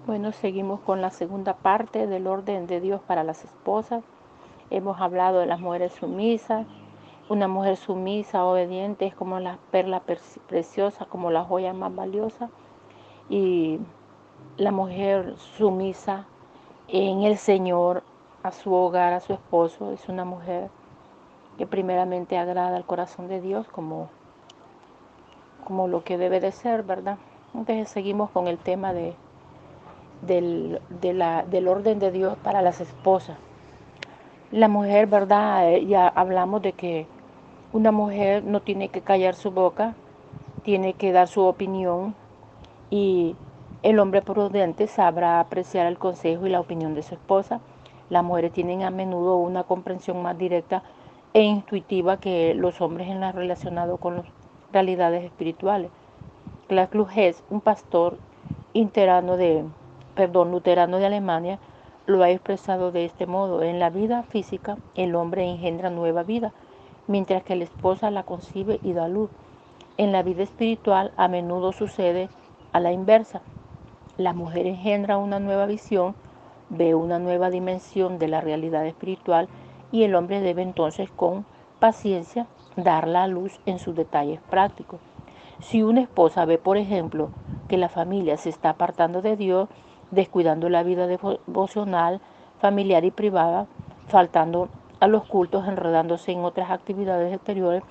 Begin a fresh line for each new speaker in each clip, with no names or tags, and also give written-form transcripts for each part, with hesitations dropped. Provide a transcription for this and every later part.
Bueno, seguimos con la segunda parte del orden de Dios para las esposas. Hemos hablado de las mujeres sumisas. Una mujer sumisa, obediente, es como la perla preciosa, como la joya más valiosa. Y la mujer sumisa en el Señor, a su hogar, a su esposo, es una mujer que primeramente agrada al corazón de Dios como lo que debe de ser, ¿verdad? Entonces seguimos con el tema del orden de Dios para las esposas. La mujer, ¿verdad? Ya hablamos de que una mujer no tiene que callar su boca, tiene que dar su opinión y el hombre prudente sabrá apreciar el consejo y la opinión de su esposa. Las mujeres tienen a menudo una comprensión más directa e intuitiva que los hombres en lo relacionado con las realidades espirituales. Klaus Hess, un pastor luterano de Alemania, lo ha expresado de este modo: en la vida física el hombre engendra nueva vida, mientras que la esposa la concibe y da luz. En la vida espiritual a menudo sucede a la inversa. La mujer engendra una nueva visión, ve una nueva dimensión de la realidad espiritual y el hombre debe entonces con paciencia darla a luz en sus detalles prácticos. Si una esposa ve, por ejemplo, que la familia se está apartando de Dios, descuidando la vida devocional, familiar y privada, faltando a los cultos, enredándose en otras actividades exteriores,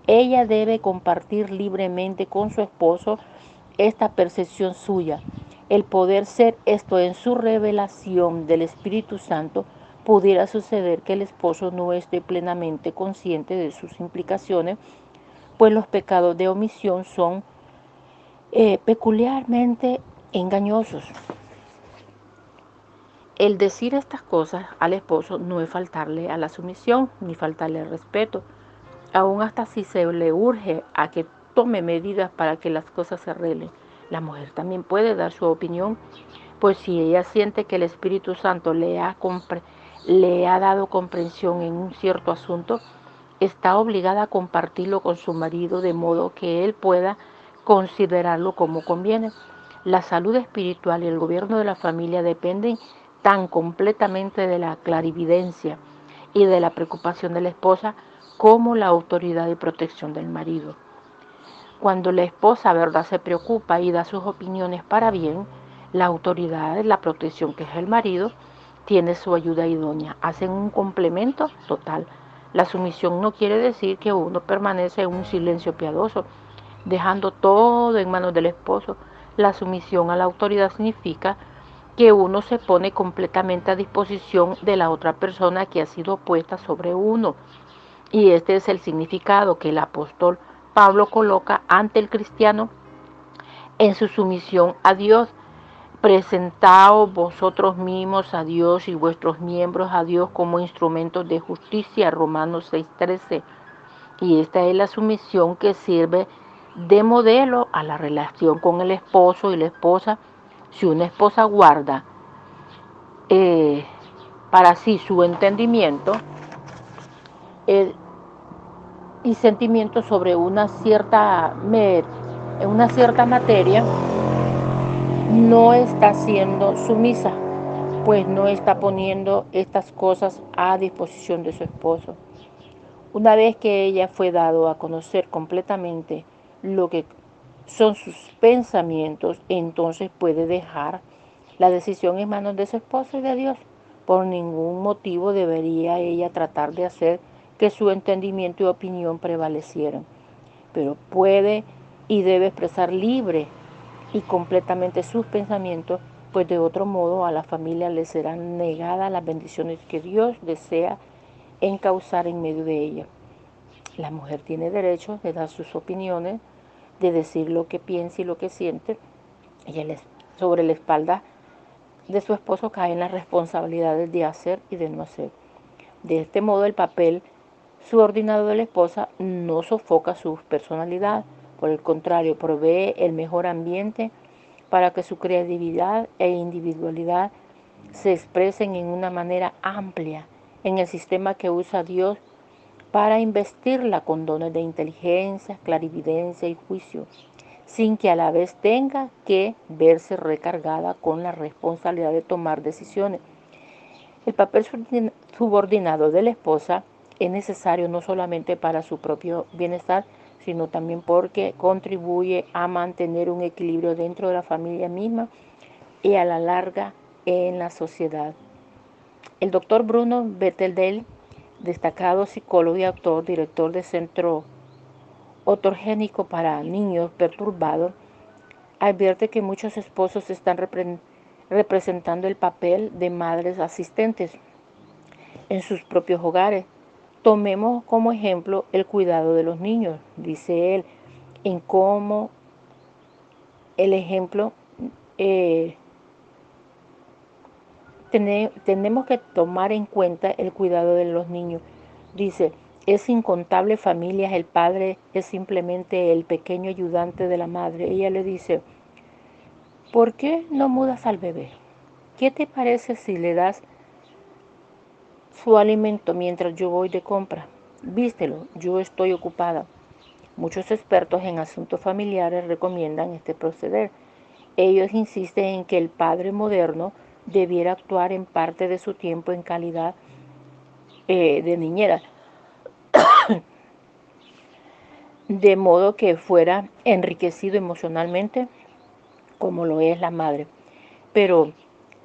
ella debe compartir libremente con su esposo esta percepción suya. El poder ser esto en su revelación del Espíritu Santo, pudiera suceder que el esposo no esté plenamente consciente de sus implicaciones, pues los pecados de omisión son peculiarmente engañosos. El decir estas cosas al esposo no es faltarle a la sumisión ni faltarle al respeto, aún hasta si se le urge a que tome medidas para que las cosas se arreglen. La mujer también puede dar su opinión, pues si ella siente que el Espíritu Santo le ha dado comprensión en un cierto asunto, está obligada a compartirlo con su marido de modo que él pueda considerarlo como conviene. La salud espiritual y el gobierno de la familia dependen tan completamente de la clarividencia y de la preocupación de la esposa como la autoridad y protección del marido. Cuando la esposa, ¿verdad?, se preocupa y da sus opiniones para bien, la autoridad, la protección que es el marido, tiene su ayuda idónea. Hacen un complemento total. La sumisión no quiere decir que uno permanece en un silencio piadoso, dejando todo en manos del esposo. La sumisión a la autoridad significa que uno se pone completamente a disposición de la otra persona que ha sido puesta sobre uno. Y este es el significado que el apóstol Pablo coloca ante el cristiano en su sumisión a Dios. Presentaos vosotros mismos a Dios y vuestros miembros a Dios como instrumentos de justicia, Romanos 6:13. Y esta es la sumisión que sirve de modelo a la relación con el esposo y la esposa. Si una esposa guarda para sí su entendimiento y sentimientos sobre una cierta materia, no está siendo sumisa, pues no está poniendo estas cosas a disposición de su esposo. Una vez que ella fue dado a conocer completamente lo que son sus pensamientos, entonces puede dejar la decisión en manos de su esposo y de Dios. Por ningún motivo debería ella tratar de hacer que su entendimiento y opinión prevalecieran, pero puede y debe expresar libre y completamente sus pensamientos, pues de otro modo a la familia le serán negadas las bendiciones que Dios desea encauzar en medio de ella. La mujer tiene derecho de dar sus opiniones, de decir lo que piensa y lo que siente. Ella sobre la espalda de su esposo caen las responsabilidades de hacer y de no hacer. De este modo el papel subordinado de la esposa no sofoca su personalidad, por el contrario, provee el mejor ambiente para que su creatividad e individualidad se expresen en una manera amplia en el sistema que usa Dios para investirla con dones de inteligencia, clarividencia y juicio. sin que a la vez tenga que verse recargada con la responsabilidad de tomar decisiones. El papel subordinado de la esposa es necesario no solamente para su propio bienestar, sino también porque contribuye a mantener un equilibrio dentro de la familia misma y a la larga en la sociedad. El doctor Bruno Betteldale, destacado psicólogo y autor, director del Centro Ortogénico para Niños Perturbados, advierte que muchos esposos están representando el papel de madres asistentes en sus propios hogares. Tomemos como ejemplo el cuidado de los niños, dice él, en cómo el ejemplo tenemos que tomar en cuenta el cuidado de los niños. Dice, es incontable familias, el padre es simplemente el pequeño ayudante de la madre. Ella le dice, ¿por qué no mudas al bebé? ¿Qué te parece si le das su alimento mientras yo voy de compra? Vístelo, yo estoy ocupada. Muchos expertos en asuntos familiares recomiendan este proceder. Ellos insisten en que el padre moderno debiera actuar en parte de su tiempo en calidad de niñera, de modo que fuera enriquecido emocionalmente como lo es la madre. Pero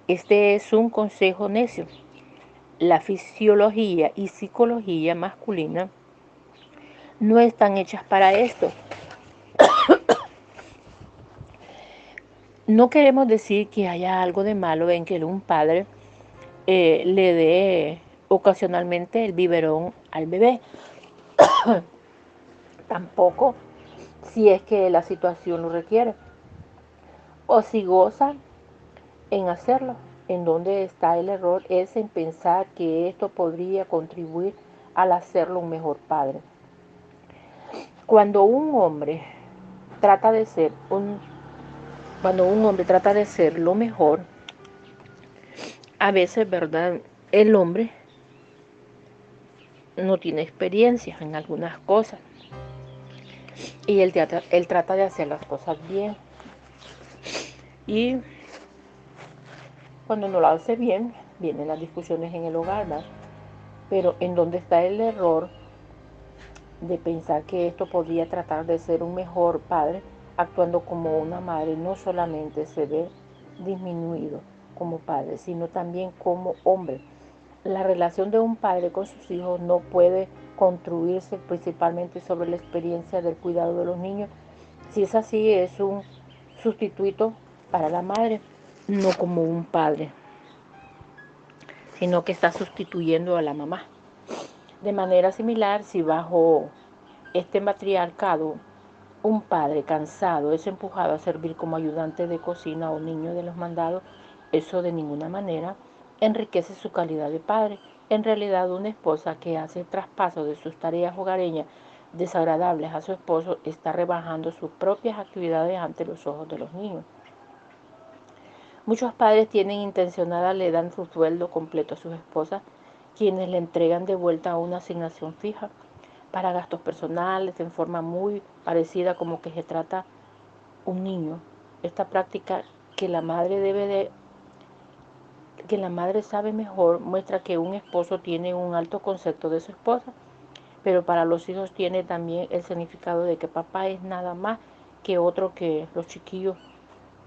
este es un consejo necio. La fisiología y psicología masculina no están hechas para esto. No queremos decir que haya algo de malo en que un padre le dé ocasionalmente el biberón al bebé. Tampoco si es que la situación lo requiere. O si goza en hacerlo. En donde está el error es en pensar que esto podría contribuir al hacerlo un mejor padre. Cuando un hombre trata de ser lo mejor, a veces, ¿verdad? El hombre no tiene experiencia en algunas cosas y él trata de hacer las cosas bien. Y cuando no lo hace bien, vienen las discusiones en el hogar, ¿verdad? Pero en donde está el error de pensar que esto podría tratar de ser un mejor padre, actuando como una madre, no solamente se ve disminuido como padre, sino también como hombre. La relación de un padre con sus hijos no puede construirse principalmente sobre la experiencia del cuidado de los niños. Si es así, es un sustituto para la madre, no como un padre, sino que está sustituyendo a la mamá. De manera similar, si bajo este matriarcado un padre cansado es empujado a servir como ayudante de cocina o niño de los mandados, eso de ninguna manera enriquece su calidad de padre. En realidad, una esposa que hace traspaso de sus tareas hogareñas desagradables a su esposo está rebajando sus propias actividades ante los ojos de los niños. Muchos padres tienen intencionada, le dan su sueldo completo a sus esposas, quienes le entregan de vuelta una asignación fija para gastos personales en forma muy parecida como que se trata un niño. Esta práctica que la madre sabe mejor muestra que un esposo tiene un alto concepto de su esposa, pero para los hijos tiene también el significado de que papá es nada más que otro que los chiquillos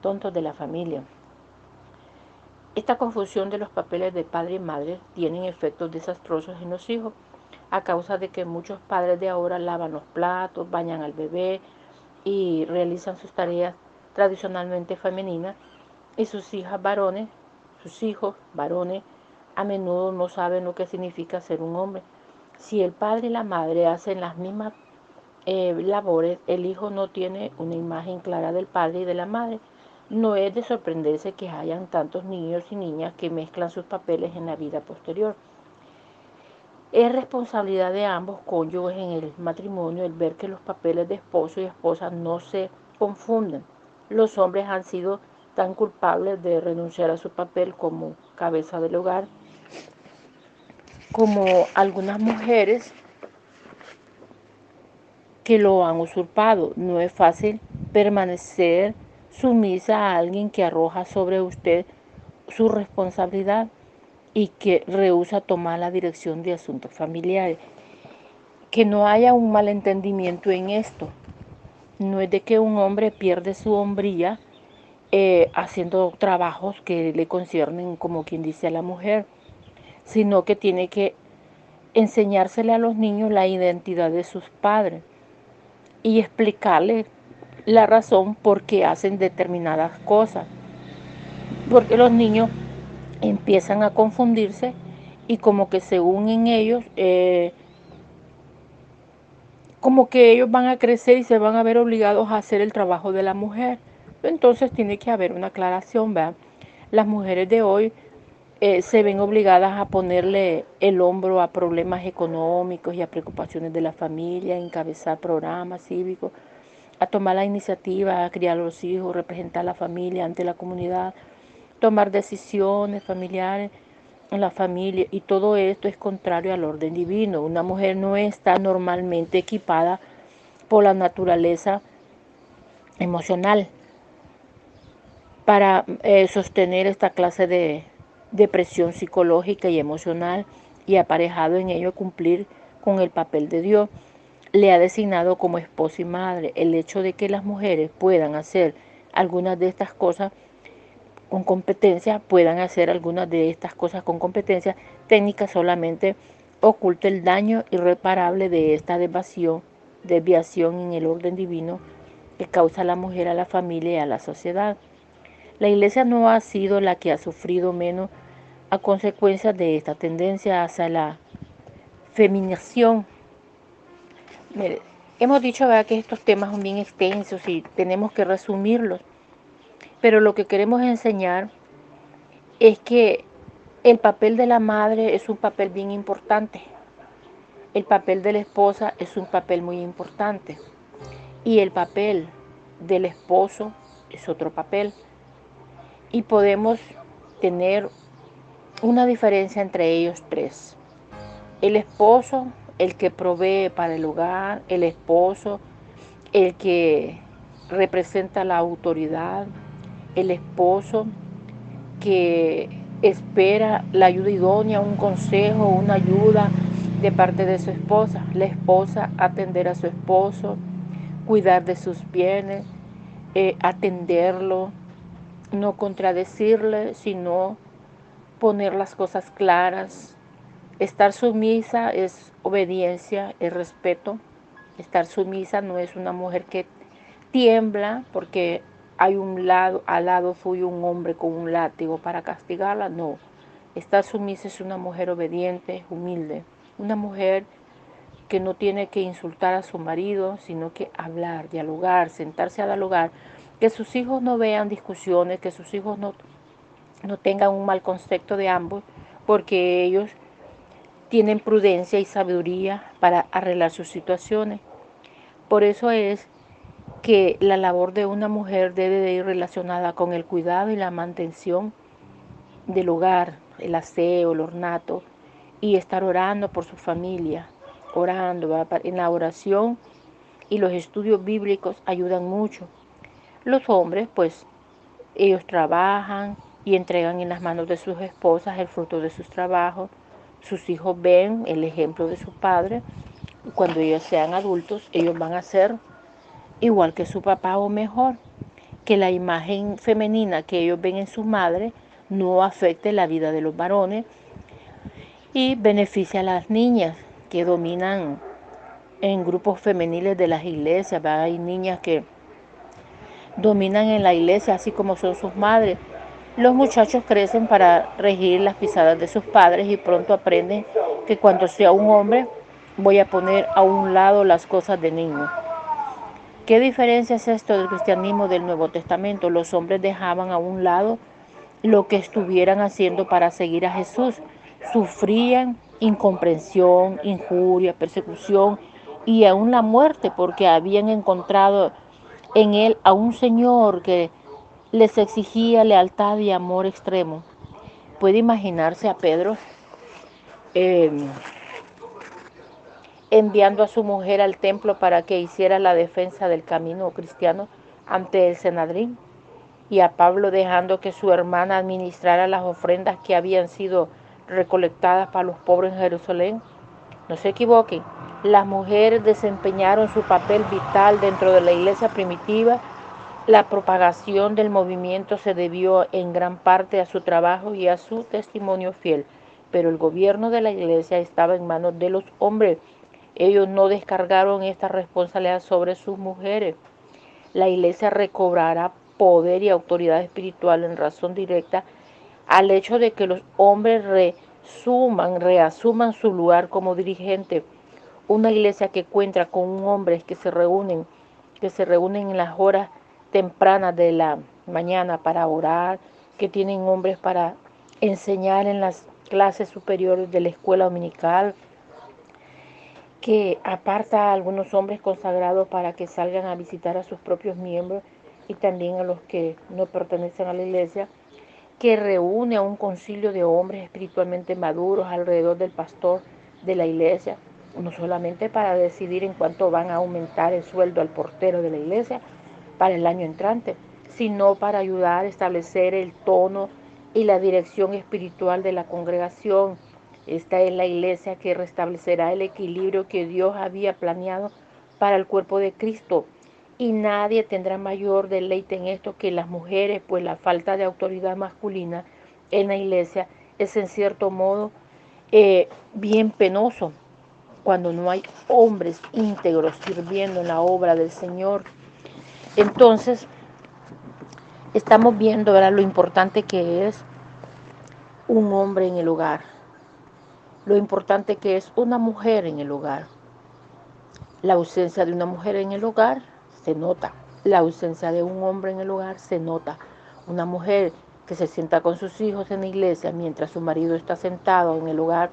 tontos de la familia. Esta confusión de los papeles de padre y madre tienen efectos desastrosos en los hijos a causa de que muchos padres de ahora lavan los platos, bañan al bebé y realizan sus tareas tradicionalmente femeninas y sus hijos varones a menudo no saben lo que significa ser un hombre. Si el padre y la madre hacen las mismas labores, el hijo no tiene una imagen clara del padre y de la madre. No es de sorprenderse que hayan tantos niños y niñas que mezclan sus papeles en la vida posterior. Es responsabilidad de ambos cónyuges en el matrimonio el ver que los papeles de esposo y esposa no se confunden. Los hombres han sido tan culpables de renunciar a su papel como cabeza del hogar, como algunas mujeres que lo han usurpado. No es fácil permanecer sumisa a alguien que arroja sobre usted su responsabilidad y que rehúsa tomar la dirección de asuntos familiares. Que no haya un malentendimiento en esto. No es de que un hombre pierde su hombría haciendo trabajos que le conciernen, como quien dice, a la mujer, sino que tiene que enseñársele a los niños la identidad de sus padres y explicarles la razón por qué hacen determinadas cosas. Porque los niños empiezan a confundirse y como que según en ellos, como que ellos van a crecer y se van a ver obligados a hacer el trabajo de la mujer. Entonces tiene que haber una aclaración, ¿verdad? Las mujeres de hoy se ven obligadas a ponerle el hombro a problemas económicos y a preocupaciones de la familia, a encabezar programas cívicos, a tomar la iniciativa, a criar a los hijos, representar a la familia ante la comunidad, tomar decisiones familiares en la familia, y todo esto es contrario al orden divino. Una mujer no está normalmente equipada por la naturaleza emocional para sostener esta clase de presión psicológica y emocional, y aparejado en ello cumplir con el papel de Dios. Le ha designado como esposa y madre. El hecho de que las mujeres puedan hacer algunas de estas cosas con competencia, puedan hacer algunas de estas cosas con competencia técnica, solamente oculta el daño irreparable de esta desviación en el orden divino que causa la mujer a la familia y a la sociedad. La Iglesia no ha sido la que ha sufrido menos a consecuencia de esta tendencia hacia la feminación. Mire, hemos dicho, ¿verdad?, que estos temas son bien extensos y tenemos que resumirlos, pero lo que queremos enseñar es que el papel de la madre es un papel bien importante, el papel de la esposa es un papel muy importante y el papel del esposo es otro papel, y podemos tener una diferencia entre ellos tres. El esposo, el que provee para el hogar, el esposo, el que representa la autoridad, el esposo que espera la ayuda idónea, un consejo, una ayuda de parte de su esposa. La esposa atender a su esposo, cuidar de sus bienes, atenderlo, no contradecirle, sino poner las cosas claras. Estar sumisa es obediencia, es respeto. Estar sumisa no es una mujer que tiembla porque hay al lado suyo un hombre con un látigo para castigarla. No, estar sumisa es una mujer obediente, humilde, una mujer que no tiene que insultar a su marido, sino que hablar, dialogar, sentarse a dialogar, que sus hijos no vean discusiones, que sus hijos no tengan un mal concepto de ambos, porque ellos tienen prudencia y sabiduría para arreglar sus situaciones. Por eso es que la labor de una mujer debe de ir relacionada con el cuidado y la mantención del hogar, el aseo, el ornato, y estar orando por su familia, orando, ¿verdad? En la oración y los estudios bíblicos ayudan mucho. Los hombres, pues, ellos trabajan y entregan en las manos de sus esposas el fruto de sus trabajos. Sus hijos ven el ejemplo de sus padres. Cuando ellos sean adultos, ellos van a ser igual que su papá o mejor. Que la imagen femenina que ellos ven en su madre no afecte la vida de los varones y beneficie a las niñas que dominan en grupos femeniles de las iglesias, ¿verdad? Hay niñas que dominan en la iglesia así como son sus madres. Los muchachos crecen para regir las pisadas de sus padres y pronto aprenden que cuando sea un hombre voy a poner a un lado las cosas de niño. ¿Qué diferencia es esto del cristianismo del Nuevo Testamento? Los hombres dejaban a un lado lo que estuvieran haciendo para seguir a Jesús. Sufrían incomprensión, injuria, persecución y aún la muerte, porque habían encontrado en él a un Señor que les exigía lealtad y amor extremo. Puede imaginarse a Pedro eh, enviando a su mujer al templo para que hiciera la defensa del camino cristiano ante el Sanedrín, y a Pablo dejando que su hermana administrara las ofrendas que habían sido recolectadas para los pobres en Jerusalén. No se equivoquen, las mujeres desempeñaron su papel vital dentro de la iglesia primitiva. La propagación del movimiento se debió en gran parte a su trabajo y a su testimonio fiel, pero el gobierno de la iglesia estaba en manos de los hombres. Ellos no descargaron esta responsabilidad sobre sus mujeres. La iglesia recobrará poder y autoridad espiritual en razón directa al hecho de que los hombres reasuman su lugar como dirigente. Una iglesia que cuenta con hombres que se reúnen en las horas tempranas de la mañana para orar, que tienen hombres para enseñar en las clases superiores de la escuela dominical, que aparta a algunos hombres consagrados para que salgan a visitar a sus propios miembros y también a los que no pertenecen a la iglesia, que reúne a un concilio de hombres espiritualmente maduros alrededor del pastor de la iglesia, no solamente para decidir en cuánto van a aumentar el sueldo al portero de la iglesia para el año entrante, sino para ayudar a establecer el tono y la dirección espiritual de la congregación. Esta es la iglesia que restablecerá el equilibrio que Dios había planeado para el cuerpo de Cristo. Y nadie tendrá mayor deleite en esto que las mujeres, pues la falta de autoridad masculina en la iglesia es en cierto modo bien penoso cuando no hay hombres íntegros sirviendo en la obra del Señor. Entonces, estamos viendo, ¿verdad?, lo importante que es un hombre en el hogar, lo importante que es una mujer en el hogar. La ausencia de una mujer en el hogar se nota. La ausencia de un hombre en el hogar se nota. Una mujer que se sienta con sus hijos en la iglesia mientras su marido está sentado en el hogar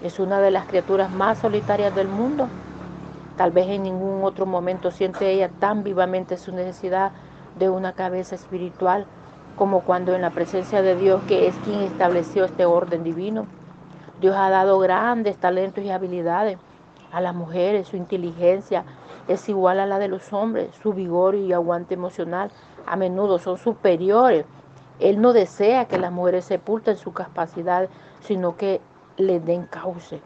es una de las criaturas más solitarias del mundo. Tal vez en ningún otro momento siente ella tan vivamente su necesidad de una cabeza espiritual como cuando en la presencia de Dios, que es quien estableció este orden divino. Dios ha dado grandes talentos y habilidades a las mujeres. Su inteligencia es igual a la de los hombres. Su vigor y aguante emocional a menudo son superiores. Él no desea que las mujeres sepulten su capacidad, sino que les den cauce.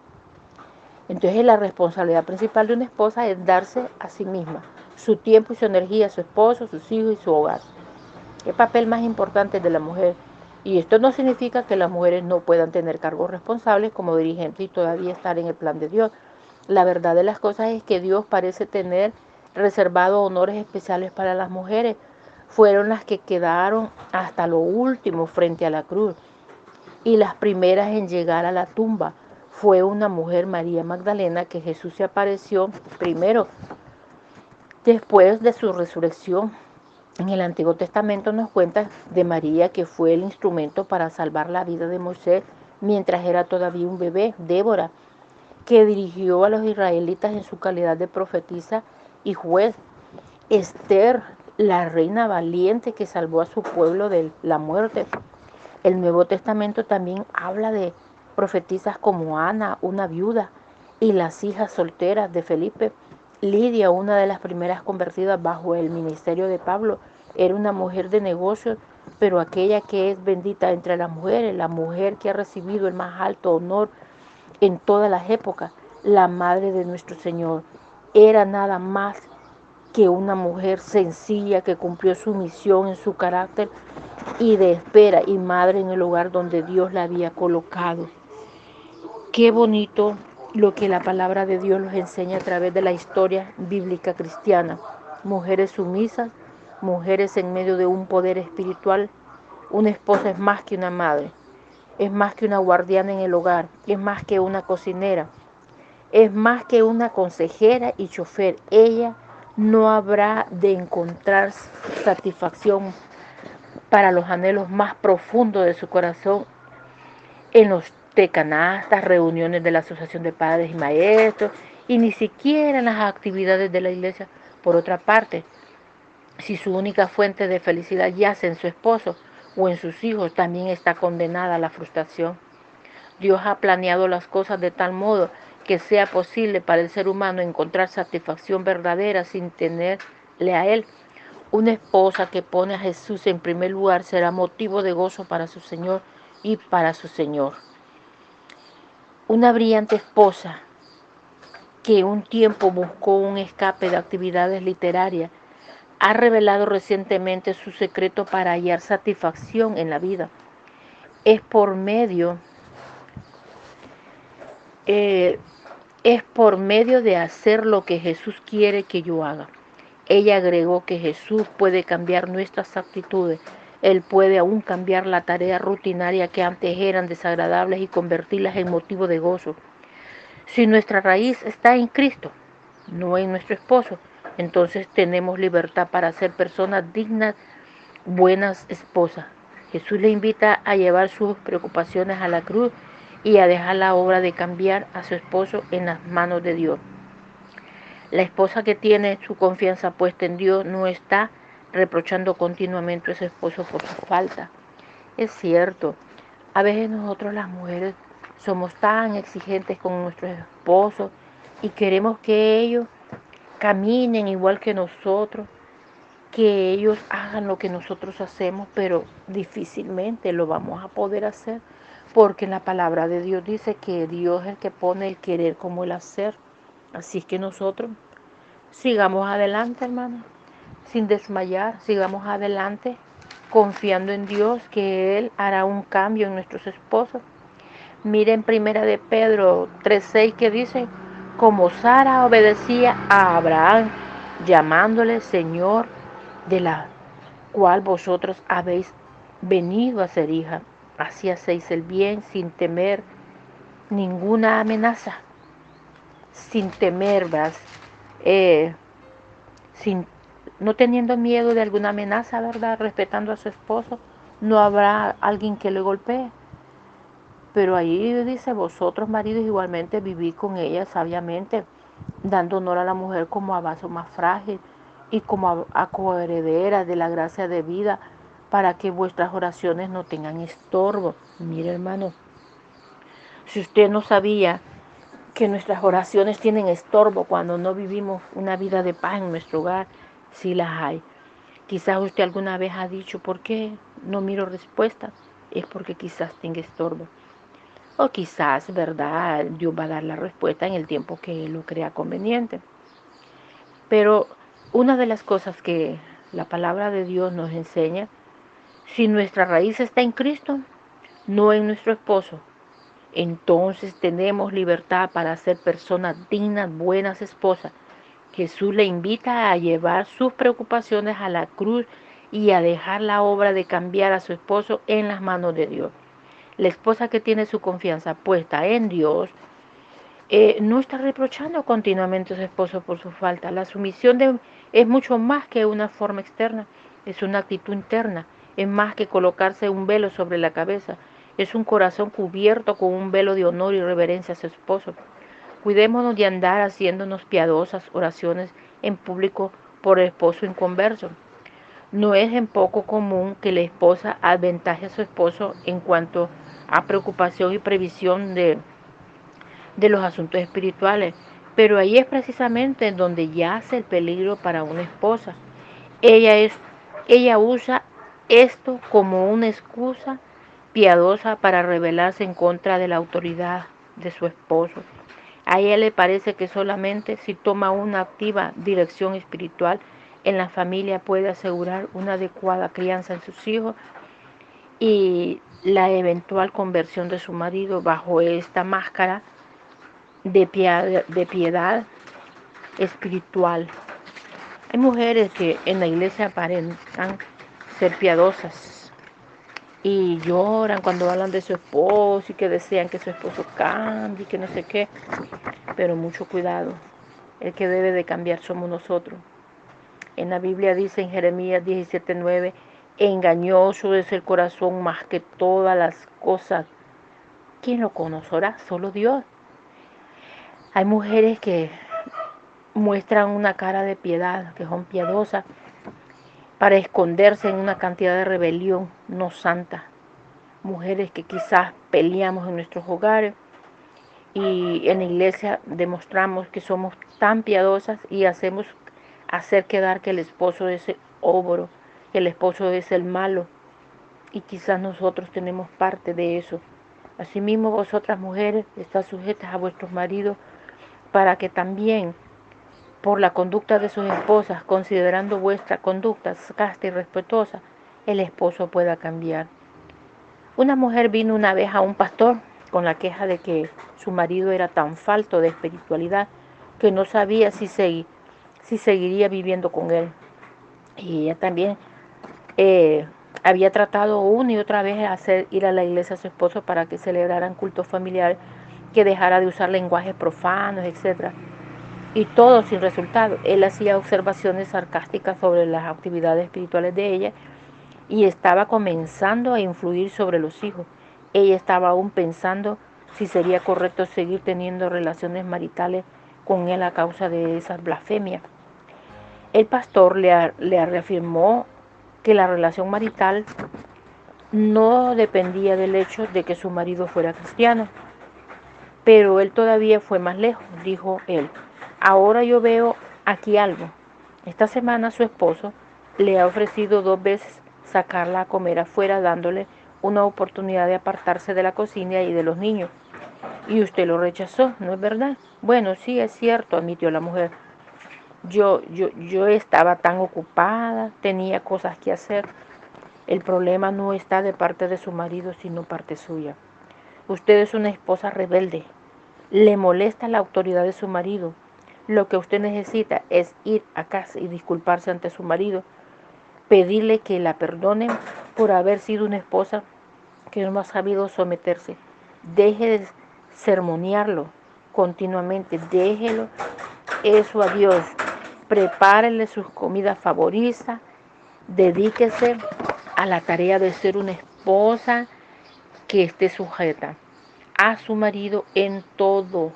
Entonces la responsabilidad principal de una esposa es darse a sí misma, su tiempo y su energía a su esposo, sus hijos y su hogar. El papel más importante de la mujer. Y esto no significa que las mujeres no puedan tener cargos responsables como dirigentes y todavía estar en el plan de Dios. La verdad de las cosas es que Dios parece tener reservado honores especiales para las mujeres. Fueron las que quedaron hasta lo último frente a la cruz y las primeras en llegar a la tumba. Fue una mujer, María Magdalena, que Jesús se apareció primero después de su resurrección. En el Antiguo Testamento nos cuenta de María, que fue el instrumento para salvar la vida de Moisés mientras era todavía un bebé. Débora, que dirigió a los israelitas en su calidad de profetisa y juez. Esther, la reina valiente que salvó a su pueblo de la muerte. El Nuevo Testamento también habla de profetisas como Ana, una viuda, y las hijas solteras de Felipe. Lidia, una de las primeras convertidas bajo el ministerio de Pablo, era una mujer de negocios, pero aquella que es bendita entre las mujeres, la mujer que ha recibido el más alto honor en todas las épocas, la madre de nuestro Señor, era nada más que una mujer sencilla que cumplió su misión en su carácter y de espera, y madre en el lugar donde Dios la había colocado. Qué bonito lo que la palabra de Dios nos enseña a través de la historia bíblica cristiana. Mujeres sumisas, mujeres en medio de un poder espiritual. Una esposa es más que una madre, es más que una guardiana en el hogar, es más que una cocinera, es más que una consejera y chofer. Ella no habrá de encontrar satisfacción para los anhelos más profundos de su corazón en los tecanastas, reuniones de la Asociación de Padres y Maestros, y ni siquiera en las actividades de la iglesia. Por otra parte, si su única fuente de felicidad yace en su esposo o en sus hijos, también está condenada a la frustración. Dios ha planeado las cosas de tal modo que sea posible para el ser humano encontrar satisfacción verdadera sin tenerle a Él. Una esposa que pone a Jesús en primer lugar será motivo de gozo para su Señor y para su Señor. Una brillante esposa que un tiempo buscó un escape de actividades literarias ha revelado recientemente su secreto para hallar satisfacción en la vida. Es por medio eh, es por medio de hacer lo que Jesús quiere que yo haga. Ella agregó que Jesús puede cambiar nuestras actitudes. Él puede aún cambiar la tarea rutinaria que antes eran desagradables y convertirlas en motivo de gozo. Si nuestra raíz está en Cristo, no en nuestro esposo, entonces tenemos libertad para ser personas dignas, buenas esposas. Jesús le invita a llevar sus preocupaciones a la cruz y a dejar la obra de cambiar a su esposo en las manos de Dios. La esposa que tiene su confianza puesta en Dios no está reprochando continuamente a su esposo por su falta. Es cierto, a veces nosotros las mujeres somos tan exigentes con nuestros esposos y queremos que ellos caminen igual que nosotros, que ellos hagan lo que nosotros hacemos, pero difícilmente lo vamos a poder hacer, porque la palabra de Dios dice que Dios es el que pone el querer como el hacer. Así es que nosotros sigamos adelante, hermano, sin desmayar, sigamos adelante, confiando en Dios que Él hará un cambio en nuestros esposos. Miren primera de Pedro 3:6 que dice, como Sara obedecía a Abraham, llamándole Señor, de la cual vosotros habéis venido a ser hija. Así hacéis el bien sin temer ninguna amenaza, sin temer, ¿verdad? Eh, sin, no teniendo miedo de alguna amenaza, ¿verdad? Respetando a su esposo, no habrá alguien que le golpee. Pero ahí dice, vosotros maridos igualmente vivid con ella sabiamente, dando honor a la mujer como a vaso más frágil y como a coheredera de la gracia de vida, para que vuestras oraciones no tengan estorbo. Mire, hermano, si usted no sabía que nuestras oraciones tienen estorbo cuando no vivimos una vida de paz en nuestro hogar, sí las hay. Quizás usted alguna vez ha dicho, ¿por qué no miro respuesta? Es porque quizás tenga estorbo. O quizás, ¿verdad? Dios va a dar la respuesta en el tiempo que Él lo crea conveniente. Pero una de las cosas que la palabra de Dios nos enseña, si nuestra raíz está en Cristo, no en nuestro esposo, entonces tenemos libertad para ser personas dignas, buenas esposas. Jesús le invita a llevar sus preocupaciones a la cruz y a dejar la obra de cambiar a su esposo en las manos de Dios. La esposa que tiene su confianza puesta en Dios no está reprochando continuamente a su esposo por su falta. La sumisión es mucho más que una forma externa, es una actitud interna, es más que colocarse un velo sobre la cabeza, es un corazón cubierto con un velo de honor y reverencia a su esposo. Cuidémonos de andar haciéndonos piadosas oraciones en público por el esposo inconverso. No es en poco común que la esposa aventaje a su esposo en cuanto a preocupación y previsión de los asuntos espirituales, pero ahí es precisamente donde yace el peligro para una esposa. Ella, es, ella usa esto como una excusa piadosa para rebelarse en contra de la autoridad de su esposo. A ella le parece que solamente si toma una activa dirección espiritual en la familia puede asegurar una adecuada crianza en sus hijos y la eventual conversión de su marido bajo esta máscara de piedad espiritual. Hay mujeres que en la iglesia aparentan ser piadosas y lloran cuando hablan de su esposo y que desean que su esposo cambie, que no sé qué, pero mucho cuidado, el que debe de cambiar somos nosotros. En la Biblia dice en Jeremías 17:9, engañoso es el corazón más que todas las cosas. ¿Quién lo conocerá? Solo Dios. Hay mujeres que muestran una cara de piedad, que son piadosas, para esconderse en una cantidad de rebelión no santa. Mujeres que quizás peleamos en nuestros hogares y en la iglesia demostramos que somos tan piadosas y hacemos hacer quedar que el esposo es ogro, que el esposo es el malo, y quizás nosotros tenemos parte de eso. Asimismo, vosotras mujeres, estás sujetas a vuestros maridos para que también, por la conducta de sus esposas, considerando vuestra conducta casta y respetuosa, el esposo pueda cambiar. Una mujer vino una vez a un pastor con la queja de que su marido era tan falto de espiritualidad que no sabía si seguiría viviendo con él. Y ella también había tratado una y otra vez hacer ir a la iglesia a su esposo para que celebraran cultos familiares, que dejara de usar lenguajes profanos, etc. Y todo sin resultado. Él hacía observaciones sarcásticas sobre las actividades espirituales de ella y estaba comenzando a influir sobre los hijos. Ella estaba aún pensando si sería correcto seguir teniendo relaciones maritales con él a causa de esas blasfemias. El pastor le reafirmó que la relación marital no dependía del hecho de que su marido fuera cristiano, pero él todavía fue más lejos, dijo él. Ahora yo veo aquí algo. Esta semana su esposo le ha ofrecido 2 veces sacarla a comer afuera, dándole una oportunidad de apartarse de la cocina y de los niños. Y usted lo rechazó, ¿no es verdad? Bueno, sí, es cierto, admitió la mujer. Yo estaba tan ocupada, tenía cosas que hacer. El problema no está de parte de su marido, sino parte suya. Usted es una esposa rebelde. Le molesta la autoridad de su marido. Lo que usted necesita es ir a casa y disculparse ante su marido, pedirle que la perdonen por haber sido una esposa que no ha sabido someterse. Deje de sermonearlo continuamente, déjelo eso a Dios. Prepárele sus comidas favoritas, dedíquese a la tarea de ser una esposa que esté sujeta a su marido en todo.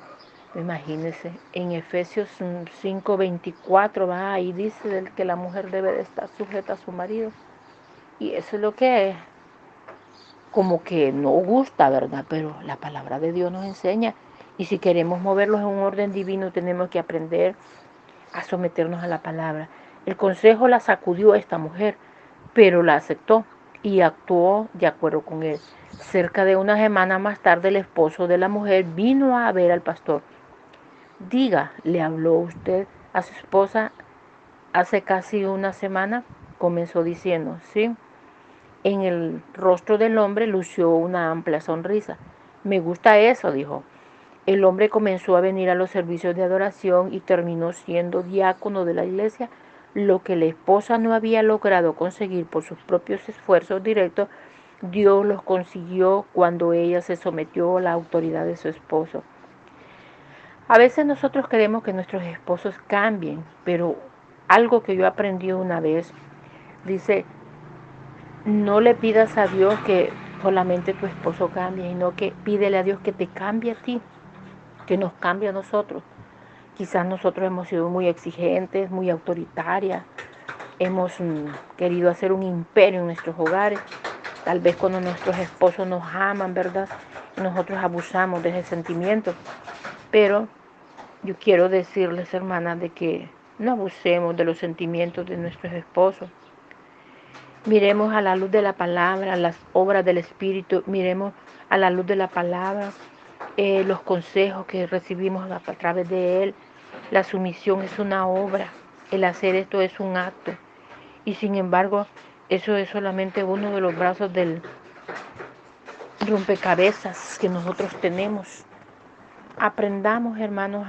Imagínense, en Efesios 5:24 va ahí dice que la mujer debe de estar sujeta a su marido. Y eso es lo que como que no gusta, ¿verdad? Pero la palabra de Dios nos enseña. Y si queremos moverlos en un orden divino, tenemos que aprender a someternos a la palabra. El consejo la sacudió a esta mujer, pero la aceptó y actuó de acuerdo con él. Cerca de una semana más tarde, el esposo de la mujer vino a ver al pastor. Diga, ¿le habló usted a su esposa hace casi una semana? Comenzó diciendo, sí. En el rostro del hombre lució una amplia sonrisa. Me gusta eso, dijo. El hombre comenzó a venir a los servicios de adoración y terminó siendo diácono de la iglesia, lo que la esposa no había logrado conseguir por sus propios esfuerzos directos. Dios los consiguió cuando ella se sometió a la autoridad de su esposo. A veces nosotros queremos que nuestros esposos cambien, pero algo que yo aprendí una vez, dice, no le pidas a Dios que solamente tu esposo cambie, sino que pídele a Dios que te cambie a ti, que nos cambie a nosotros. Quizás nosotros hemos sido muy exigentes, muy autoritarias, hemos querido hacer un imperio en nuestros hogares. Tal vez cuando nuestros esposos nos aman, ¿verdad? Nosotros abusamos de ese sentimiento. Pero yo quiero decirles, hermanas, de que no abusemos de los sentimientos de nuestros esposos. Miremos a la luz de la palabra, las obras del Espíritu, miremos a la luz de la palabra, los consejos que recibimos a través de Él. La sumisión es una obra, el hacer esto es un acto. Y sin embargo, eso es solamente uno de los brazos del rompecabezas que nosotros tenemos. Aprendamos, hermanos,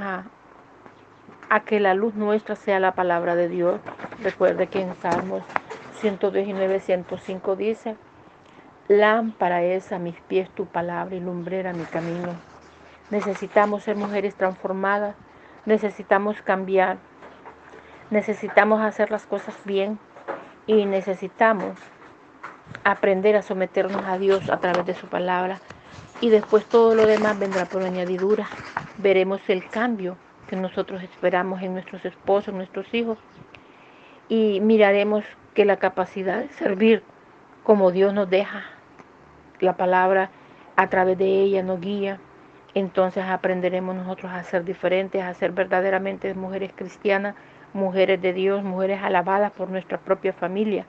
a que la luz nuestra sea la palabra de Dios. Recuerde que en Salmos 119, 105 dice, lámpara es a mis pies tu palabra y lumbrera mi camino. Necesitamos ser mujeres transformadas, necesitamos cambiar, necesitamos hacer las cosas bien y necesitamos aprender a someternos a Dios a través de su palabra y después todo lo demás vendrá por añadidura. Veremos el cambio que nosotros esperamos en nuestros esposos, en nuestros hijos y miraremos que la capacidad de servir como Dios nos deja, la palabra a través de ella nos guía. Entonces aprenderemos nosotros a ser diferentes, a ser verdaderamente mujeres cristianas, mujeres de Dios, mujeres alabadas por nuestra propia familia,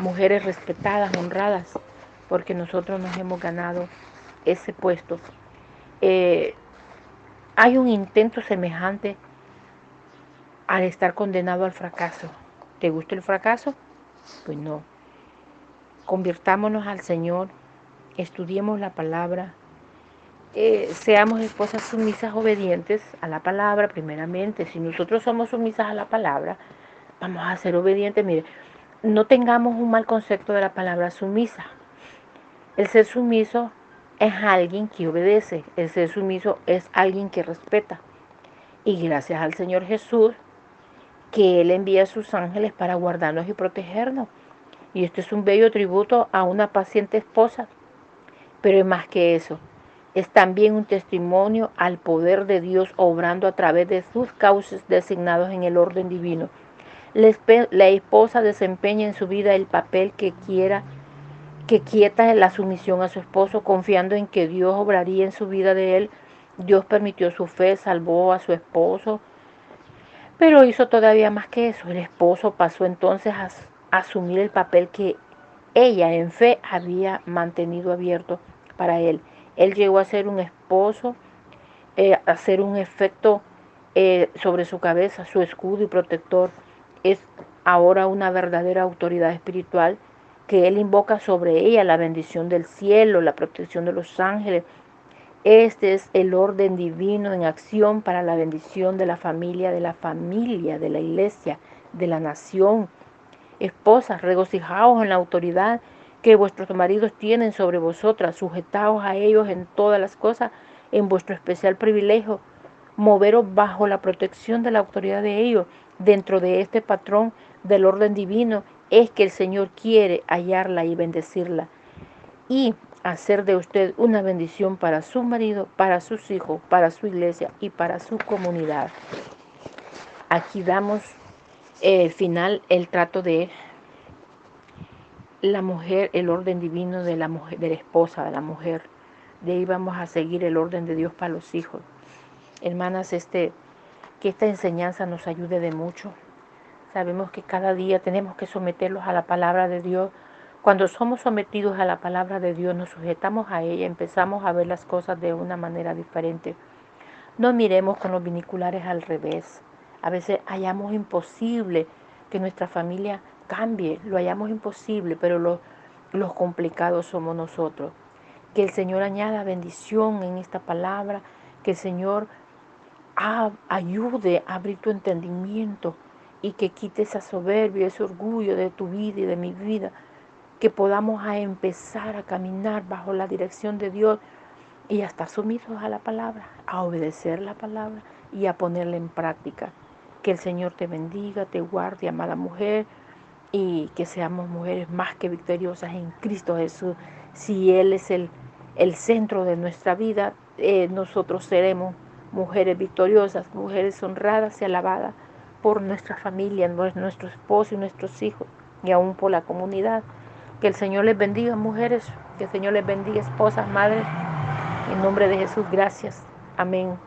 mujeres respetadas, honradas, porque nosotros nos hemos ganado ese puesto. Hay un intento semejante al estar condenado al fracaso. ¿Te gusta el fracaso? Pues no. Convirtámonos al Señor, estudiemos la palabra, seamos esposas sumisas, obedientes a la palabra primeramente. Si nosotros somos sumisas a la palabra, vamos a ser obedientes. Mire, no tengamos un mal concepto de la palabra sumisa. El ser sumiso es alguien que obedece, el ser sumiso es alguien que respeta. Y gracias al Señor Jesús, que Él envía a sus ángeles para guardarnos y protegernos. Y esto es un bello tributo a una paciente esposa. Pero es más que eso, es también un testimonio al poder de Dios obrando a través de sus cauces designados en el orden divino. La esposa desempeña en su vida el papel que quieta la sumisión a su esposo, confiando en que Dios obraría en su vida de él. Dios permitió su fe, salvó a su esposo, pero hizo todavía más que eso. El esposo pasó entonces a asumir el papel que ella en fe había mantenido abierto para él. Él llegó a ser un esposo, a hacer un efecto sobre su cabeza, su escudo y protector. Es ahora una verdadera autoridad espiritual que él invoca sobre ella la bendición del cielo, la protección de los ángeles. Este es el orden divino en acción para la bendición de la familia, de la iglesia, de la nación. Esposas, regocijaos en la autoridad que vuestros maridos tienen sobre vosotras, sujetaos a ellos en todas las cosas, en vuestro especial privilegio, moveros bajo la protección de la autoridad de ellos. Dentro de este patrón del orden divino es que el Señor quiere hallarla y bendecirla y hacer de usted una bendición para su marido, para sus hijos, para su iglesia y para su comunidad. Aquí damos final el trato de la mujer, el orden divino de la mujer, de la esposa, de la mujer. De ahí vamos a seguir el orden de Dios para los hijos. Hermanas, que esta enseñanza nos ayude de mucho. Sabemos que cada día tenemos que someterlos a la palabra de Dios. Cuando somos sometidos a la palabra de Dios, nos sujetamos a ella, empezamos a ver las cosas de una manera diferente. No miremos con los binoculares al revés. A veces hallamos imposible que nuestra familia cambie, lo hallamos imposible, pero los complicados somos nosotros. Que el Señor añada bendición en esta palabra, que el Señor ayude a abrir tu entendimiento y que quite esa soberbia, ese orgullo de tu vida y de mi vida, que podamos empezar a caminar bajo la dirección de Dios y a estar sumisos a la palabra, a obedecer la palabra y a ponerla en práctica. Que el Señor te bendiga, te guarde, amada mujer, y que seamos mujeres más que victoriosas en Cristo Jesús. Si Él es el centro de nuestra vida, nosotros seremos mujeres victoriosas, mujeres honradas y alabadas por nuestra familia, nuestro esposo y nuestros hijos, y aún por la comunidad. Que el Señor les bendiga, mujeres, que el Señor les bendiga, esposas, madres. En nombre de Jesús, gracias. Amén.